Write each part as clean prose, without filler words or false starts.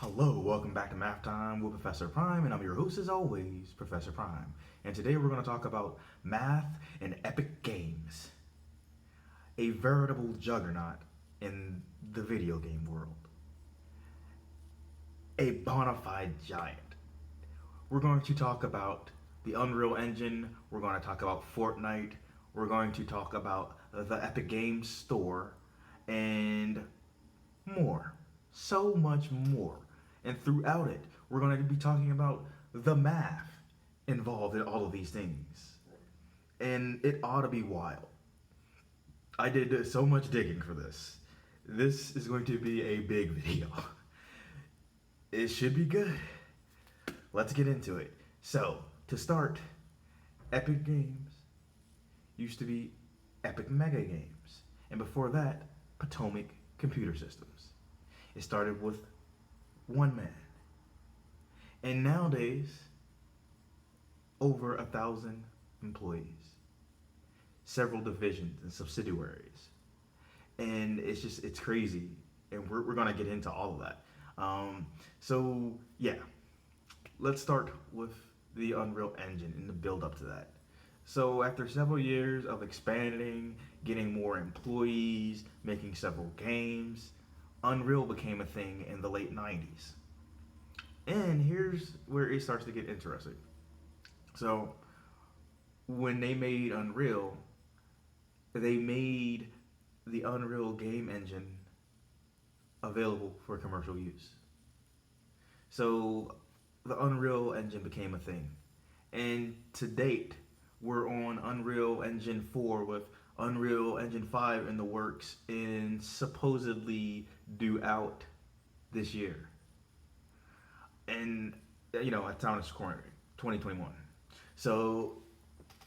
Hello, welcome back to Math Time with Professor Prime, and I'm your host as always, Professor Prime. And today we're going to talk about math and epic games, a veritable juggernaut in the video game world, a bona fide giant. We're going to talk about the Unreal Engine, we're going to talk about Fortnite, we're going to talk about the Epic Games Store, and more. So much more. And throughout it, we're going to be talking about the math involved in all of these things. And it ought to be wild. I did so much digging for this. This is going to be a big video. It should be good. Let's get into it. So, to start, Epic Games used to be Epic Mega Games. And before that, Potomac Computer Systems. It started with one man. And nowadays, over 1,000 employees, several divisions and subsidiaries. And it's crazy. And we're going to get into all of that. Let's start with the Unreal Engine and the build up to that. So after several years of expanding, getting more employees, making several games, Unreal became a thing in the late 90s. And here's where it starts to get interesting. So, when they made Unreal, they made the Unreal game engine available for commercial use. So, the Unreal Engine became a thing. And to date, we're on Unreal Engine 4 with Unreal Engine 5 in the works and supposedly due out this year. And, at time of recording, 2021. So,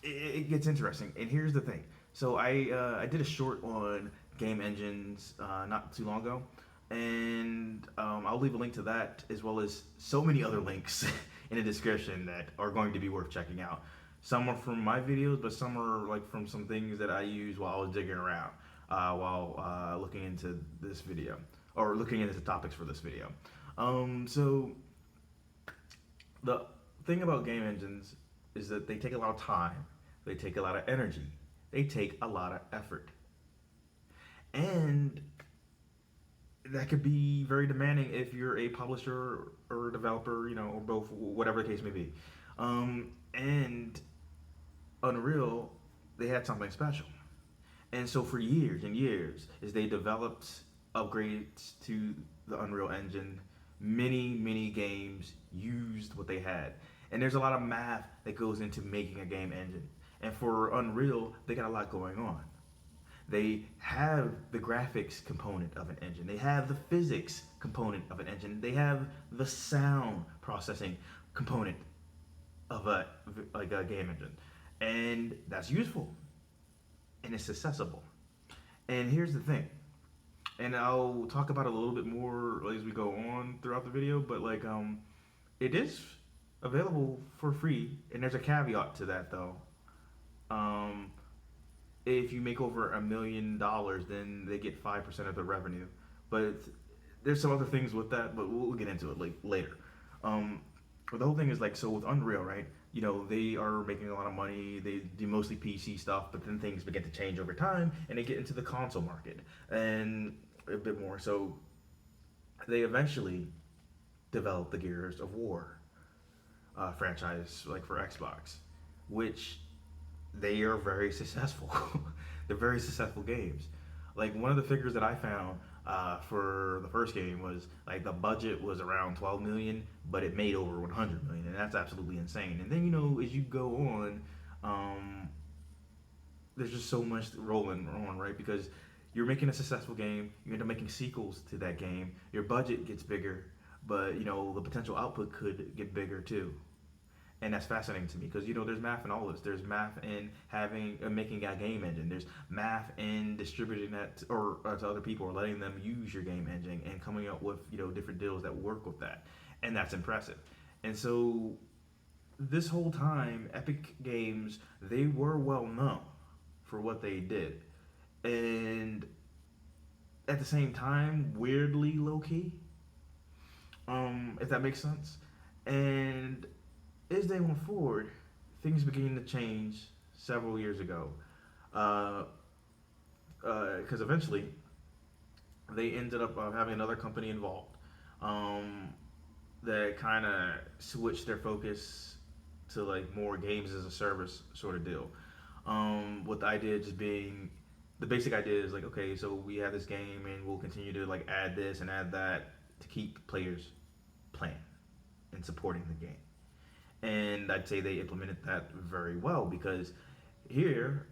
it gets interesting. And here's the thing. So, I did a short on game engines not too long ago. And I'll leave a link to that as well as so many other links in the description that are going to be worth checking out. Some are from my videos, but some are like from some things that I used while I was digging around, while looking into this video, or looking into the topics for this video. So the thing about game engines is that they take a lot of time, they take a lot of energy, they take a lot of effort. And that could be very demanding if you're a publisher or a developer, or both, whatever the case may be. And Unreal, they had something special. And so for years and years, as they developed upgrades to the Unreal Engine, many games used what they had. And there's a lot of math that goes into making a game engine. And for Unreal, they got a lot going on. They have the graphics component of an engine. They have the physics component of an engine. They have the sound processing component of a game engine. And that's useful. And it's accessible. And here's the thing. And I'll talk about it a little bit more as we go on throughout the video, but it is available for free, and there's a caveat to that though. If you make over $1 million, then they get 5% of the revenue. But there's some other things with that, but we'll get into it later. But the whole thing is so with Unreal, right? They are making a lot of money. They do mostly PC stuff, but then things begin to change over time, and they get into the console market and a bit more. So they eventually developed the Gears of War franchise, for Xbox, which they are very successful. They're very successful games. One of the figures that I found for the first game was the budget was around 12 million, but it made over 100 million, and that's absolutely insane. And then as you go on, there's just so much rolling on, right? Because you're making a successful game, you end up making sequels to that game. Your budget gets bigger, but the potential output could get bigger too. And that's fascinating to me because there's math in all this. There's math in making a game engine. There's math in distributing that to other people or letting them use your game engine and coming up with different deals that work with that, and that's impressive. And so this whole time, Epic Games, they were well known for what they did, and at the same time, weirdly low key. if that makes sense. And as they went forward, things began to change several years ago. Because eventually they ended up having another company involved um, that kind of switched their focus to like more games as a service sort of deal. With the idea just being the basic idea is like, okay, so we have this game and we'll continue to like add this and add that to keep players playing and supporting the game. And I'd say they implemented that very well because here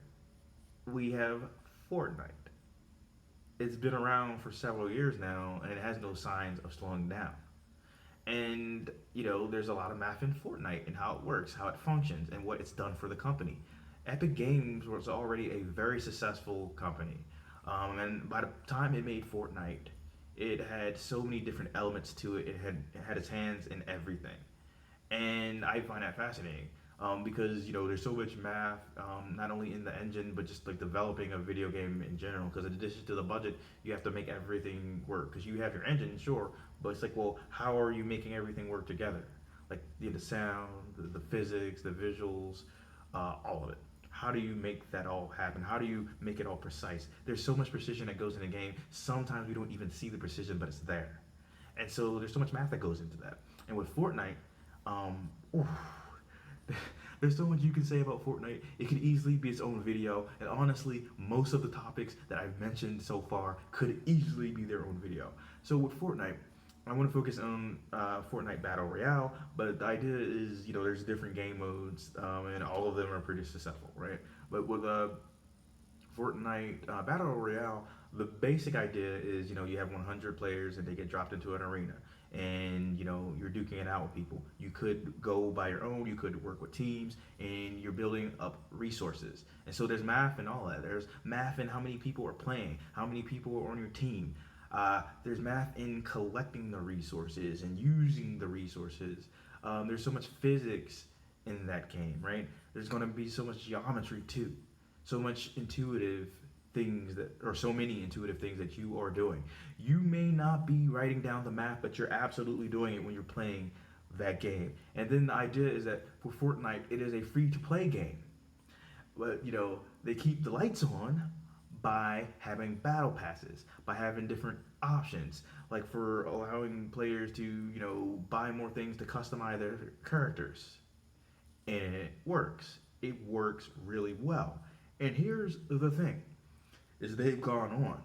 we have Fortnite. It's been around for several years now and it has no signs of slowing down. And there's a lot of math in Fortnite and how it works, how it functions, and what it's done for the company. Epic Games was already a very successful company, and by the time it made Fortnite, it had so many different elements to it. It had its hands in everything, and I find that fascinating because there's so much math, not only in the engine but just like developing a video game in general. Because in addition to the budget, you have to make everything work. Because you have your engine, sure, but it's like, well, how are you making everything work together? Like the sound, the physics, the visuals, all of it. How do you make that all happen? How do you make it all precise? There's so much precision that goes in the game. Sometimes we don't even see the precision, but it's there. And so there's so much math that goes into that. And with Fortnite, oof, there's so much you can say about Fortnite. It could easily be its own video, and honestly, most of the topics that I've mentioned so far could easily be their own video. So with Fortnite, I want to focus on Fortnite Battle Royale, but the idea is, there's different game modes, and all of them are pretty successful, right? But with Fortnite Battle Royale, the basic idea is you have 100 players and they get dropped into an arena, and you're duking it out with people. You could go by your own, you could work with teams, and you're building up resources. And so there's math and all that. There's math in how many people are playing, how many people are on your team. There's math in collecting the resources and using the resources. There's so much physics in that game, right? There's going to be so much geometry too, so much intuitive things that, or so many intuitive things that you are doing. You may not be writing down the map, but you're absolutely doing it when you're playing that game. And then the idea is that for Fortnite, it is a free to play game. But they keep the lights on by having battle passes, by having different options, like for allowing players to buy more things to customize their characters. And it works. It works really well. And here's the thing: is they've gone on.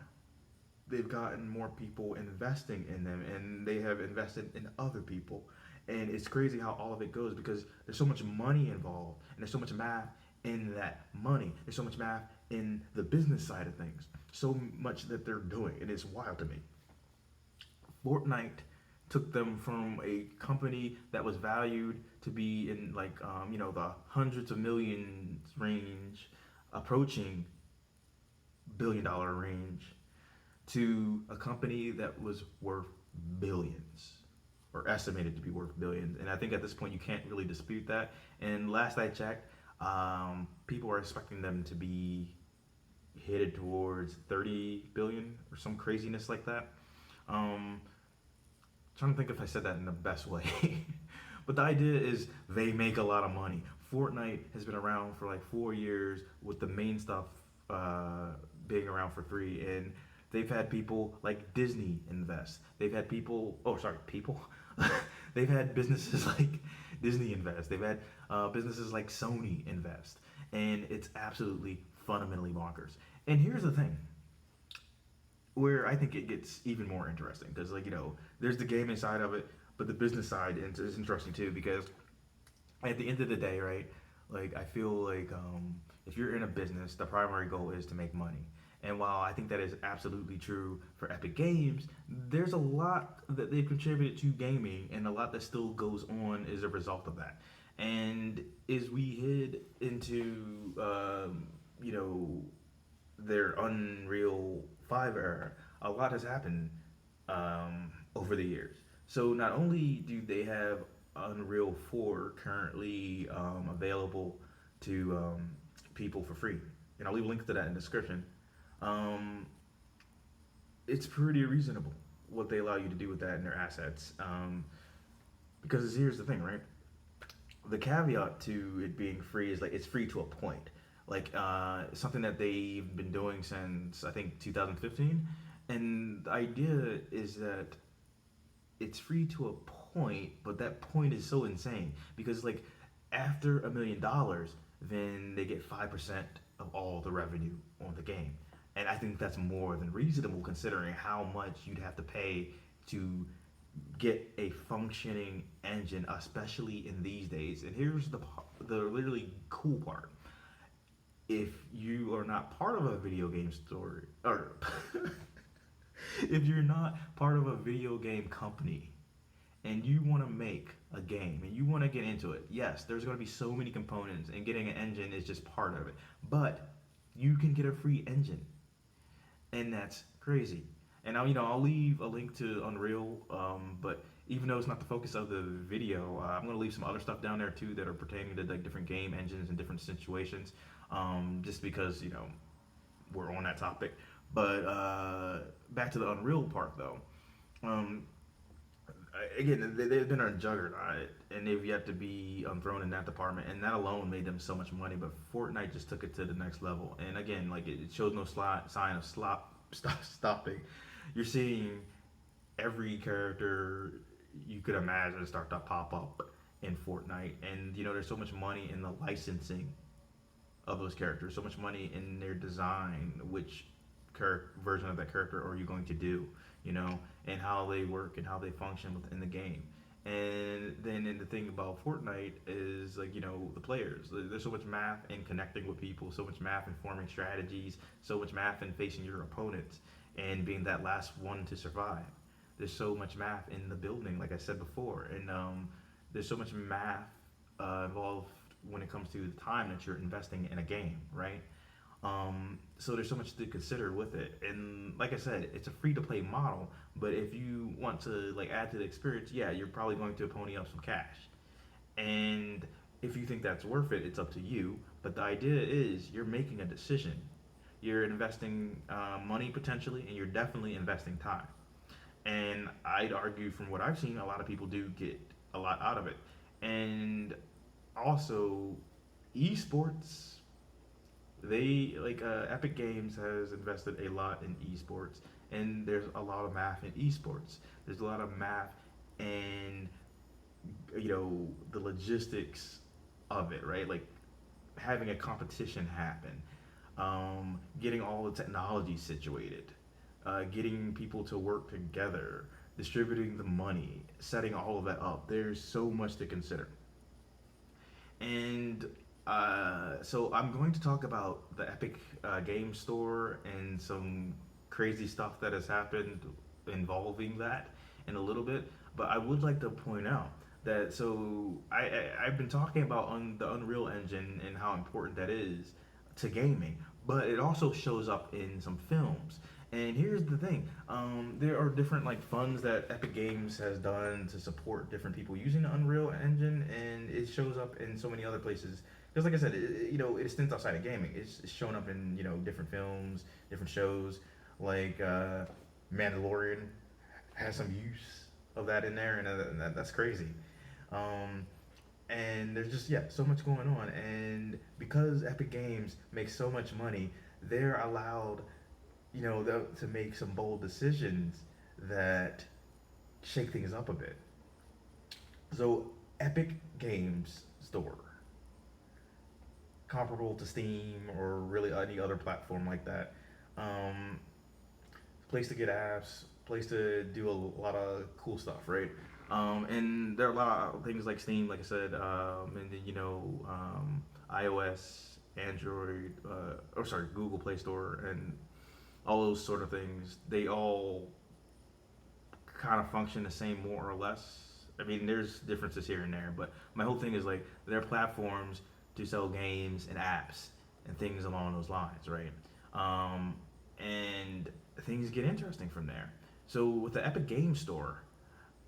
They've gotten more people investing in them, and they have invested in other people. And it's crazy how all of it goes because there's so much money involved, and there's so much math in that money. There's so much math in the business side of things. So much that they're doing, and it's wild to me. Fortnite took them from a company that was valued to be in like the hundreds of millions range, approaching $1 billion range, to a company that was worth billions, or estimated to be worth billions. And I think at this point you can't really dispute that. And last I checked, people are expecting them to be headed towards 30 billion or some craziness like that. Trying to think if I said that in the best way. But the idea is they make a lot of money. Fortnite has been around for like 4 years, with the main stuff being around for 3. And they've had people like Disney invest. They've had people, oh, sorry, people. They've had businesses like Disney invest. They've had businesses like Sony invest. And it's absolutely fundamentally bonkers. And here's the thing where I think it gets even more interesting, because there's the gaming side of it, but the business side is interesting too, because at the end of the day, right, like I feel like if you're in a business, the primary goal is to make money. And while I think that is absolutely true for Epic Games, there's a lot that they've contributed to gaming, and a lot that still goes on as a result of that. And as we head into their Unreal 5 era, a lot has happened over the years. So not only do they have Unreal 4 currently available to people for free, and I'll leave a link to that in the description. um, it's pretty reasonable what they allow you to do with that and their assets. Because here's the thing, right? The caveat to it being free is like it's free to a point. Like something that they've been doing since I think 2015, and the idea is that it's free to a point, but that point is so insane because like after $1 million, then they get 5% of all the revenue on the game, and I think that's more than reasonable considering how much you'd have to pay to get a functioning engine, especially in these days. And here's the literally cool part: if you are not part of a video game store, or if you're not part of a video game company, and you want to make a game and you want to get into it, yes, there's going to be so many components, and getting an engine is just part of it. But you can get a free engine, and that's crazy. And I'll leave a link to Unreal, but even though it's not the focus of the video, I'm gonna leave some other stuff down there too that are pertaining to like different game engines and different situations, just because we're on that topic. But back to the Unreal part though. Um, Again, they've been a juggernaut, and they've yet to be thrown in that department, and that alone made them so much money. But Fortnite just took it to the next level, and again, like it shows no sign of stopping. You're seeing every character you could imagine start to pop up in Fortnite, and there's so much money in the licensing of those characters, so much money in their design, which version of that character are you going to do, and how they work and how they function within the game. And the thing about Fortnite is like the players. There's so much math in connecting with people, so much math in forming strategies, so much math in facing your opponents and being that last one to survive. There's so much math in the building, like I said before, and there's so much math involved when it comes to the time that you're investing in a game, right? So there's so much to consider with it, and like I said, it's a free to play model. But if you want to like add to the experience, yeah, you're probably going to pony up some cash. And if you think that's worth it, it's up to you. But the idea is you're making a decision. You're investing money potentially, and you're definitely investing time. And I'd argue, from what I've seen, a lot of people do get a lot out of it. And also, esports, they like Epic Games has invested a lot in esports, and there's a lot of math in esports. There's a lot of math in the logistics of it, right? Like having a competition happen, getting all the technology situated, getting people to work together, distributing the money, setting all of that up. There's so much to consider. And so I'm going to talk about the Epic Game Store and some crazy stuff that has happened involving that in a little bit. But I would like to point out that I've been talking about the Unreal Engine and how important that is to gaming, but it also shows up in some films. And here's the thing: there are different like funds that Epic Games has done to support different people using the Unreal Engine, and it shows up in so many other places. Because, like I said, it extends outside of gaming. It's shown up in different films, different shows, like Mandalorian has some use of that in there, and that's crazy. Um, and there's just so much going on, and because Epic Games makes so much money, they're allowed to make some bold decisions that shake things up a bit. So Epic Games Store, comparable to Steam or really any other platform like that, place to get apps, place to do a lot of cool stuff, right? And there are a lot of things like Steam, like I said, and then iOS, Android, or sorry, Google Play Store, and all those sort of things. They all kind of function the same, more or less. I mean, there's differences here and there, but my whole thing is like they're platforms to sell games and apps and things along those lines, right? And things get interesting from there. So with the Epic Game Store,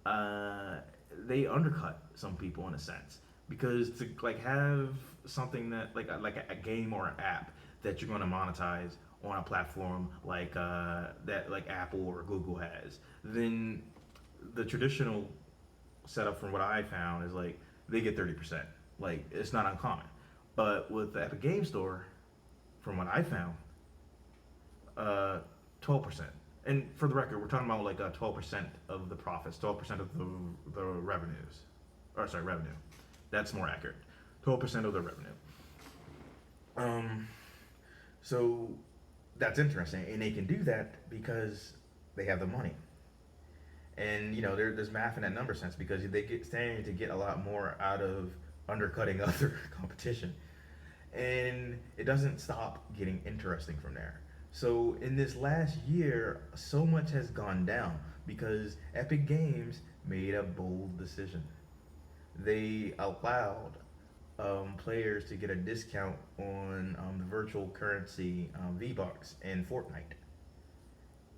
uh, they undercut some people in a sense because to like have something that like a game or an app that you're going to monetize on a platform like that like Apple or Google has, then the traditional setup from what I found is like they get 30%. Like it's not uncommon. But with the Epic Game Store, from what I found, 12%. And for the record, we're talking about like 12% of the profits, 12% of the revenues, or sorry, revenue. That's more accurate. 12% of the revenue. Um, so that's interesting, and they can do that because they have the money. And there's math in that number sense because they get standing to get a lot more out of undercutting other competition, and it doesn't stop getting interesting from there. So in this last year, so much has gone down because Epic Games made a bold decision. They allowed players to get a discount on the virtual currency V-Bucks in Fortnite.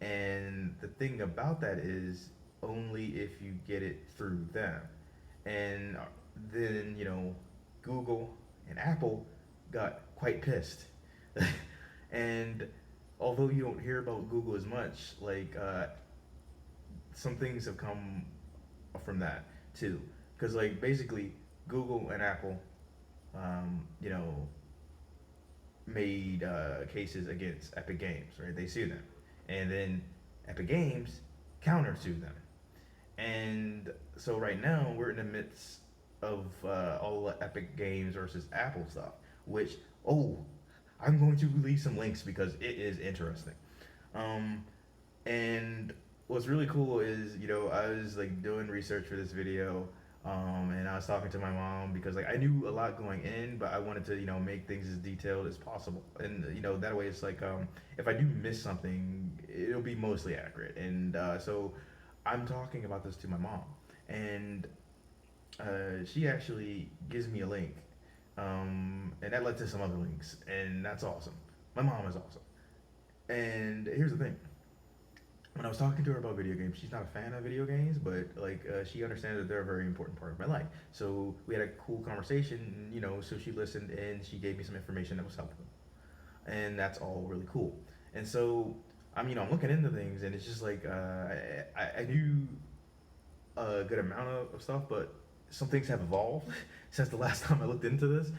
And the thing about that is only if you get it through them. And then, Google and Apple got quite pissed. And although you don't hear about Google as much, like some things have come from that too. Because like basically Google and Apple, you know, made cases against Epic Games, right? They sued them, and then Epic Games countersued them, and so right now we're in the midst of all the Epic Games versus Apple stuff. Which I'm going to release some links because it is interesting. Um, and what's really cool is, I was like doing research for this video, and I was talking to my mom because like I knew a lot going in, but I wanted to, make things as detailed as possible. And that way it's like if I do miss something, it'll be mostly accurate. And so I'm talking about this to my mom, and she actually gives me a link, and that led to some other links, and that's awesome. My mom is awesome. And here's the thing: when I was talking to her about video games, she's not a fan of video games, but like she understands that they're a very important part of my life. So we had a cool conversation, So she listened and she gave me some information that was helpful, and that's all really cool. And so I'm looking into things, and it's just like I knew a good amount of stuff, but some things have evolved since the last time I looked into this.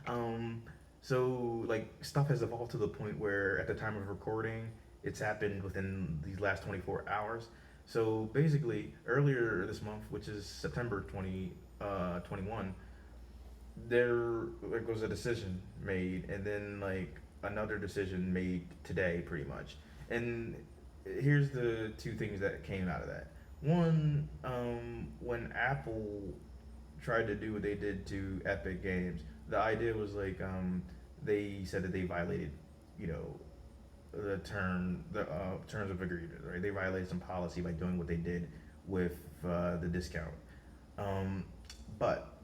Um, so like stuff has evolved to the point where at the time of recording, it's happened within these last 24 hours. So basically, earlier this month, which is September 2021, there like was a decision made, and then like another decision made today, pretty much. And here's the two things that came out of that. One, when Apple tried to do what they did to Epic Games, the idea was like they said that they violated, you know, the terms of agreement, right? They violated some policy by doing what they did with the discount. Um, but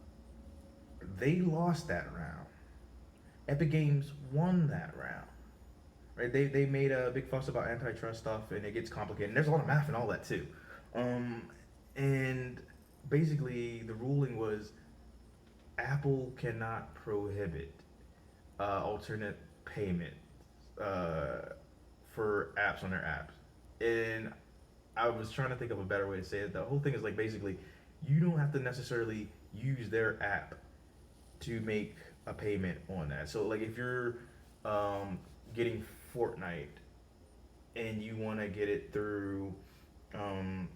they lost that round. Epic Games won that round. Right? They made a big fuss about antitrust stuff, and it gets complicated. And there's a lot of math and all that too. Um, and basically, the ruling was Apple cannot prohibit alternate payment uh, for apps on their apps. And I was trying to think of a better way to say it. The whole thing is like basically, you don't have to necessarily use their app to make a payment on that. So like if you're getting Fortnite and you want to get it through um,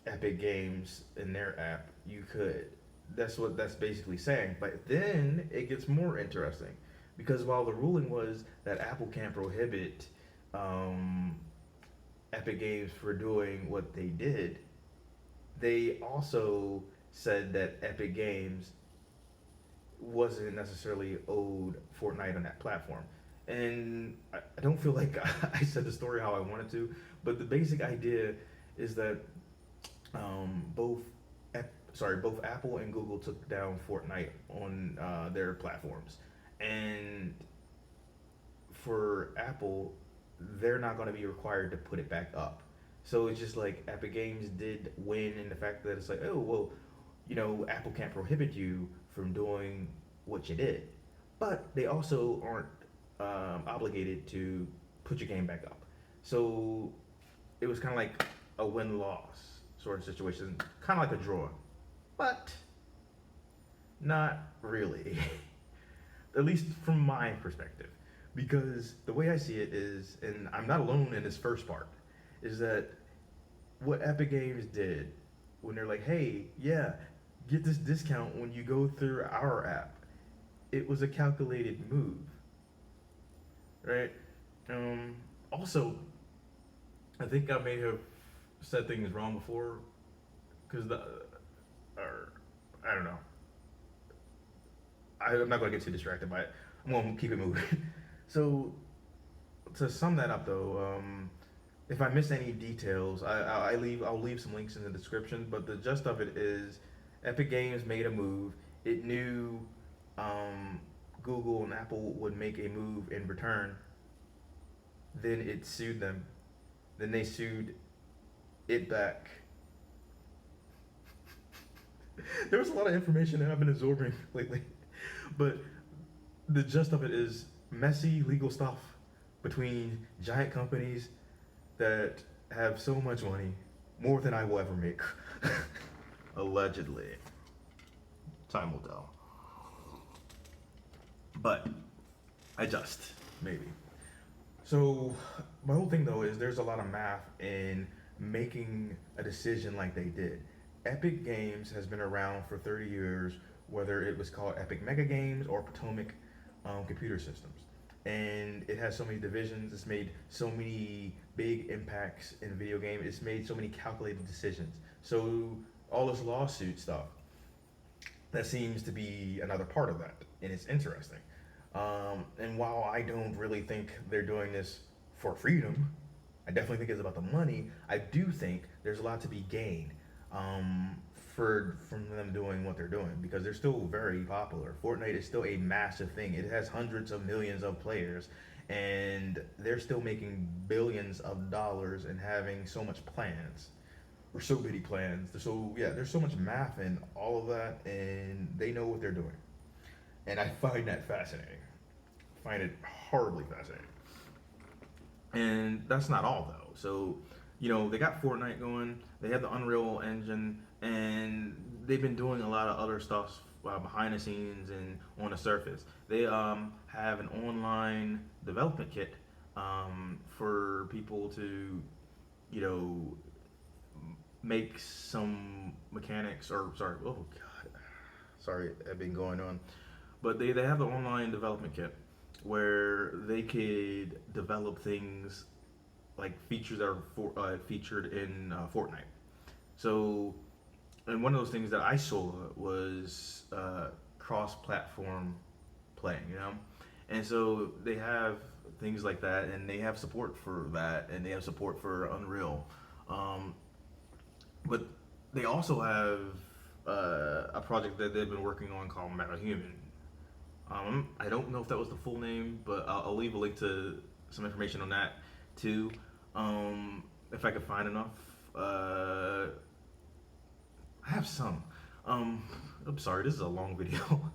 Epic Games in their app, you could. That's what that's basically saying. But then it gets more interesting because while the ruling was that Apple can't prohibit um, Epic Games for doing what they did, they also said that Epic Games wasn't necessarily owed Fortnite on that platform. And I don't feel like I said the story how I wanted to, but the basic idea is that both both Apple and Google took down Fortnite on their platforms, and for Apple, they're not going to be required to put it back up. So it's just like Epic Games did win in the fact that it's like, oh well, Apple can't prohibit you from doing what you did, but they also aren't obligated to put your game back up. So it was kind of like a win loss sort of situation, kind of like a draw. but not really. At least from my perspective. Because the way I see it is, and I'm not alone in this first part, is that what Epic Games did when they're like, hey, yeah, get this discount when you go through our app, it was a calculated move, right? Um, Also, I think I may have said things wrong before, because or I don't know. I'm not going to get too distracted by it. I'm going to keep it moving. So, to sum that up, though, if I miss any details, I'll leave some links in the description. But the gist of it is, Epic Games made a move. It knew um, Google and Apple would make a move in return. Then it sued them. Then they sued it back. There was a lot of information that I've been absorbing lately, but the gist of it is messy legal stuff between giant companies that have so much money, more than I will ever make. Allegedly. Time will tell. But I just, maybe. So, my whole thing though is there's a lot of math in making a decision like they did. Epic Games has been around for 30 years, whether it was called Epic Mega Games or Potomac Computer Systems. And it has so many divisions, it's made so many big impacts in video game, it's made so many calculated decisions. So, all this lawsuit stuff, that seems to be another part of that, and it's interesting. And while I don't really think they're doing this for freedom, I definitely think it's about the money. I do think there's a lot to be gained from them doing what they're doing, because they're still very popular. Fortnite is still a massive thing. It has hundreds of millions of players, and they're still making billions of dollars and having so much plans, or so many plans. So yeah, there's so much math in all of that, and they know what they're doing, and I find that fascinating. I find it horribly fascinating. And that's not all though. So, they got Fortnite going. They have the Unreal Engine, and they've been doing a lot of other stuff behind the scenes and on the surface. They have an online development kit for people to, you know, make some mechanics. Or sorry, oh god, sorry, I've been going on. But they have the online development kit where they could develop things like features that are featured in Fortnite. So, and one of those things that I saw was cross-platform playing, and so they have things like that, and they have support for that, and they have support for Unreal, um, but they also have a project that they've been working on called MetaHuman. I don't know if that was the full name, but I'll leave a link to some information on that too, if I could find enough. I have some. I'm sorry, this is a long video.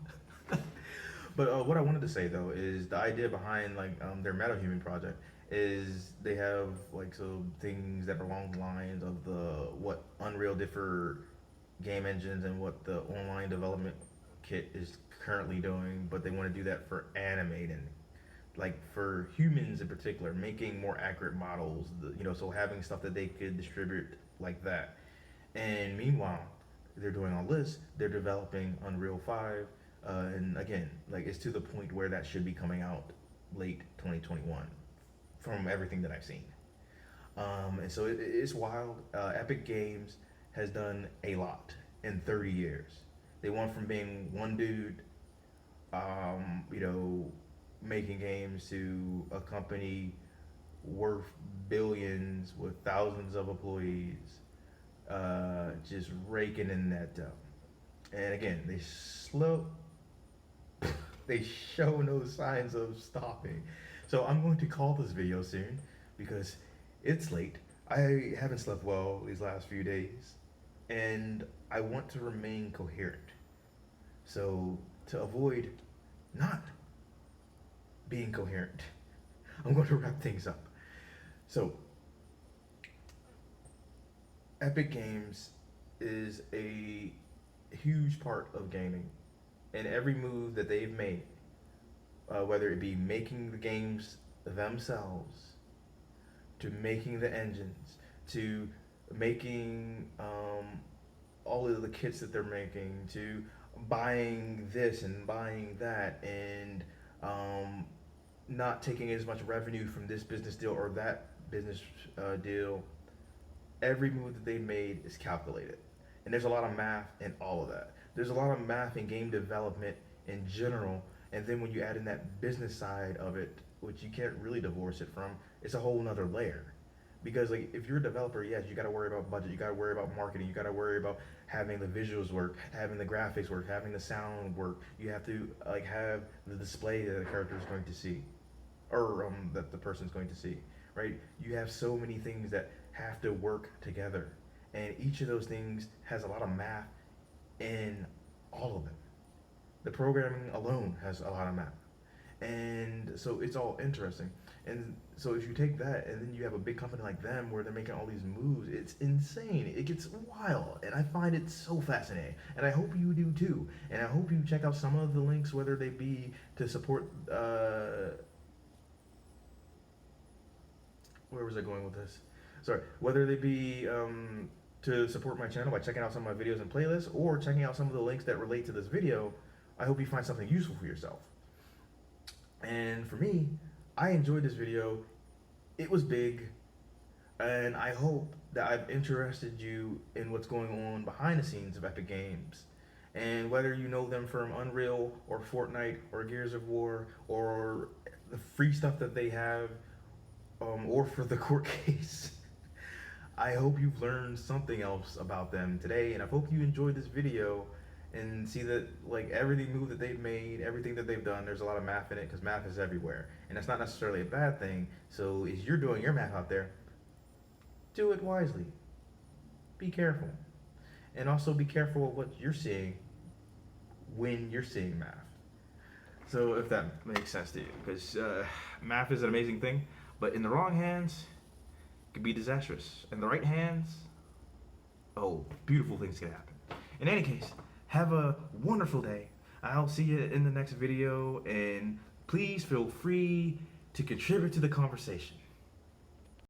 But what I wanted to say though is the idea behind their MetaHuman project is they have some things that are along the lines of the what Unreal did for game engines and what the online development kit is currently doing, but they want to do that for animating, like for humans in particular, making more accurate models. So having stuff that they could distribute like that. And meanwhile, they're doing all this. They're developing Unreal 5, and again, it's to the point where that should be coming out late 2021, from everything that I've seen. And so it's wild. Epic Games has done a lot in 30 years. They went from being one dude, making games, to a company worth billions with thousands of employees, just raking in that dough. And again, they show no signs of stopping. So I'm going to call this video soon because it's late. I haven't slept well these last few days, and I want to remain coherent. So to avoid not being coherent, I'm going to wrap things up. So Epic Games is a huge part of gaming, and every move that they've made, whether it be making the games themselves, to making the engines, to making all of the kits that they're making, to buying this and buying that, and um, not taking as much revenue from this business deal or that business deal. Every move that they made is calculated, and there's a lot of math in all of that. There's a lot of math in game development in general, and then when you add in that business side of it, which you can't really divorce it from, it's a whole nother layer. Because like if you're a developer, yes, you got to worry about budget, you got to worry about marketing, you got to worry about having the visuals work, having the graphics work, having the sound work. You have to like have the display that the character is going to see, or that the person's going to see, right? You have so many things that have to work together, and each of those things has a lot of math in all of them. The programming alone has a lot of math, and so it's all interesting. And so if you take that and then you have a big company like them where they're making all these moves, it's insane. It gets wild, and I find it so fascinating. And I hope you do too. And I hope you check out some of the links, whether they be to support. Where was I going with this? Sorry, whether they be to support my channel by checking out some of my videos and playlists, or checking out some of the links that relate to this video. I hope you find something useful for yourself. And for me, I enjoyed this video. It was big, and I hope that I've interested you in what's going on behind the scenes of Epic Games. And whether you know them from Unreal or Fortnite or Gears of War or the free stuff that they have, or for the court case, I hope you've learned something else about them today, and I hope you enjoyed this video and see that like every move that they've made, everything that they've done, there's a lot of math in it because math is everywhere, and that's not necessarily a bad thing. So as you're doing your math out there, do it wisely. Be careful, and also be careful of what you're seeing when you're seeing math. So if that makes sense to you, because math is an amazing thing, but in the wrong hands, it could be disastrous. In the right hands, oh, beautiful things can happen. In any case, have a wonderful day. I'll see you in the next video, and please feel free to contribute to the conversation.